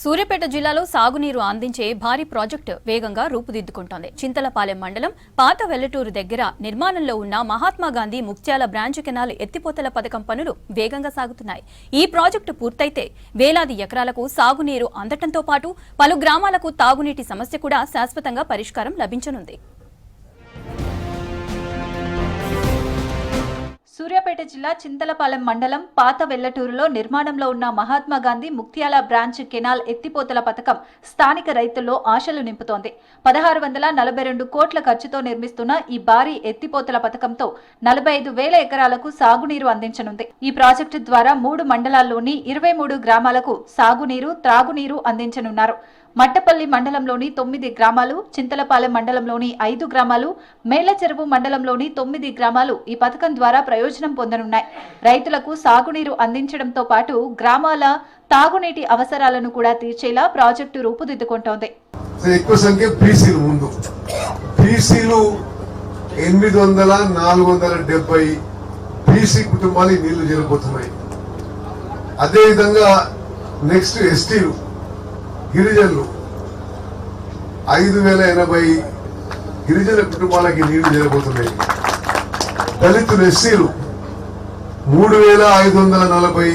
సూర్యాపేట జిల్లాలో సాగునీరు అందించే భారీ ప్రాజెక్టు వేగంగా రూపుదిద్దుకుంటోంది. చింతలపాలెం మండలం పాత వెల్లటూరు దగ్గర నిర్మాణంలో ఉన్న మహాత్మాగాంధీ ముక్త్యాల బ్రాంచ్ కెనాల్ ఎత్తిపోతల పథకం పనులు వేగంగా సాగుతున్నాయి. ఈ ప్రాజెక్టు పూర్తయితే వేలాది ఎకరాలకు సాగునీరు అందటంతో పాటు పలు గ్రామాలకు తాగునీటి సమస్య కూడా శాశ్వతంగా పరిష్కారం లభించనుంది. సూర్యాపేట జిల్లా చింతలపాలెం మండలం పాత వెల్లటూరులో నిర్మాణంలో ఉన్న మహాత్మాగాంధీ ముక్త్యాల బ్రాంచ్ కెనాల్ ఎత్తిపోతల పథకం స్థానిక రైతుల్లో ఆశలు నింపుతోంది. 1642 కోట్ల ఖర్చుతో నిర్మిస్తున్న ఈ భారీ ఎత్తిపోతల పథకంతో 45,000 ఎకరాలకు సాగునీరు అందించనుంది. ఈ ప్రాజెక్టు ద్వారా 3 మండలాల్లోని 23 గ్రామాలకు సాగునీరు, త్రాగునీరు అందించనున్నారు. మట్టపల్లి మండలంలోని 9 గ్రామాలు, చింతలపాలెం మండలంలోని 5 గ్రామాలు, మేళ్లచెరువు మండలంలోని 9 గ్రామాలు ఈ పథకం ద్వారా ప్రయోజనం పొందనున్నాయి. రైతులకు సాగునీరు అందించడంతో పాటు గ్రామాల తాగునీటి అవసరాలను కూడా తీర్చేలా ప్రాజెక్టు రూపుదిద్దుకుంటోంది. ఎక్కువ సంఖ్య బీసీలు ముందు బీసీలు 800-470 బీసీ కుటుంబాలు నీళ్లు చేరిపోతున్నాయి. అదేవిధంగా నెక్స్ట్ ఎస్టీలు, గిరిజనులు 5,080 గిరిజన కుటుంబాలకి నీళ్లు చేరబోతున్నాయి. దళితులు, ఎస్సీలు 3,540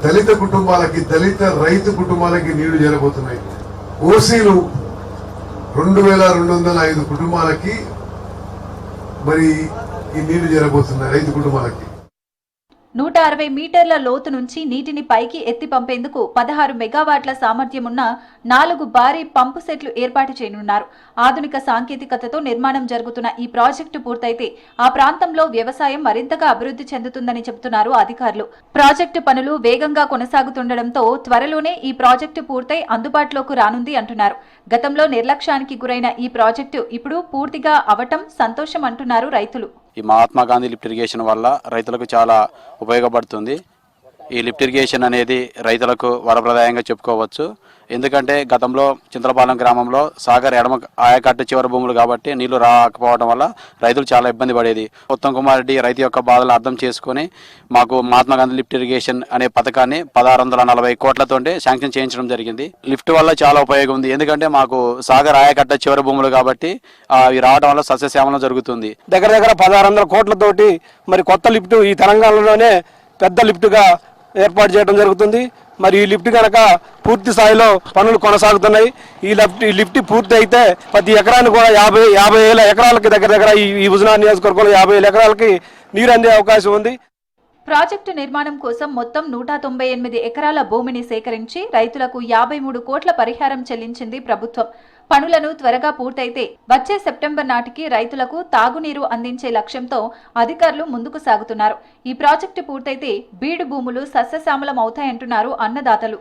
దళిత కుటుంబాలకి, దళిత రైతు కుటుంబాలకి నీళ్లు చేరబోతున్నాయి. ఓసీలు 2,205 కుటుంబాలకి మరి ఈ నీళ్లు చేరబోతున్నాయి. రైతు కుటుంబాలకి 160 మీటర్ల లోతు నుంచి నీటిని పైకి ఎత్తి పంపేందుకు 16 మెగావాట్ల సామర్థ్యమున్న 4 భారీ పంపు సెట్లు ఏర్పాటు చేయనున్నారు. ఆధునిక సాంకేతికతతో నిర్మాణం జరుగుతున్న ఈ ప్రాజెక్టు పూర్తయితే ఆ ప్రాంతంలో వ్యవసాయం మరింతగా అభివృద్ధి చెందుతుందని చెబుతున్నారు అధికారులు. ప్రాజెక్టు పనులు వేగంగా కొనసాగుతుండటంతో త్వరలోనే ఈ ప్రాజెక్టు పూర్తయి అందుబాటులోకి రానుంది అంటున్నారు. గతంలో నిర్లక్ష్యానికి గురైన ఈ ప్రాజెక్టు ఇప్పుడు పూర్తిగా అవటం సంతోషం అంటున్నారు రైతులు. ఈ మహాత్మాగాంధీ లిఫ్ట్ ఇరిగేషన్ వల్ల రైతులకు చాలా ఉపయోగపడుతుంది. ఈ లిఫ్ట్ ఇరిగేషన్ అనేది రైతులకు వరప్రదాయంగా చెప్పుకోవచ్చు. ఎందుకంటే గతంలో చింతలపాలెం గ్రామంలో సాగర్ ఎడమ ఆయకట్టు చివరి భూములు కాబట్టి నీళ్లు రాకపోవడం వల్ల రైతులు చాలా ఇబ్బంది పడేది. ఉత్తమ్ కుమార్ రెడ్డి రైతు యొక్క బాధలు అర్థం చేసుకుని మాకు మహాత్మాగాంధీ లిఫ్ట్ ఇరిగేషన్ అనే పథకాన్ని 1640 కోట్లతోటి శాంక్షన్ చేయించడం జరిగింది. లిఫ్ట్ వల్ల చాలా ఉపయోగం ఉంది. ఎందుకంటే మాకు సాగర్ ఆయకట్ట చివరి భూములు కాబట్టి అవి రావడం వల్ల సస్యశ్యామలం జరుగుతుంది. దగ్గర 1600 కోట్లతోటి మరి కొత్త లిఫ్ట్ ఈ తెలంగాణలోనే పెద్ద లిఫ్ట్గా ఏర్పాటు చేయడం జరుగుతుంది. మరి ఈ లిఫ్ట్ కనుక పూర్తి స్థాయిలో పనులు కొనసాగుతున్నాయి. ఈ లిఫ్ట్ పూర్తి అయితే ప్రతి ఎకరానికి కూడా 50,000 ఎకరాలకి దగ్గర ఈ హుజూర్నగర్ నియోజకవర్గంలో 50,000 ఎకరాలకి నీరు అందే అవకాశం ఉంది. ప్రాజెక్టు నిర్మాణం కోసం మొత్తం 198 ఎకరాల భూమిని సేకరించి రైతులకు 53 కోట్ల పరిహారం చెల్లించింది ప్రభుత్వం. పనులను త్వరగా పూర్తయితే వచ్చే సెప్టెంబర్ నాటికి రైతులకు తాగునీరు అందించే లక్ష్యంతో అధికారులు ముందుకు సాగుతున్నారు. ఈ ప్రాజెక్టు పూర్తయితే బీడు భూములు సస్యశ్యామలం అవుతాయంటున్నారు అన్నదాతలు.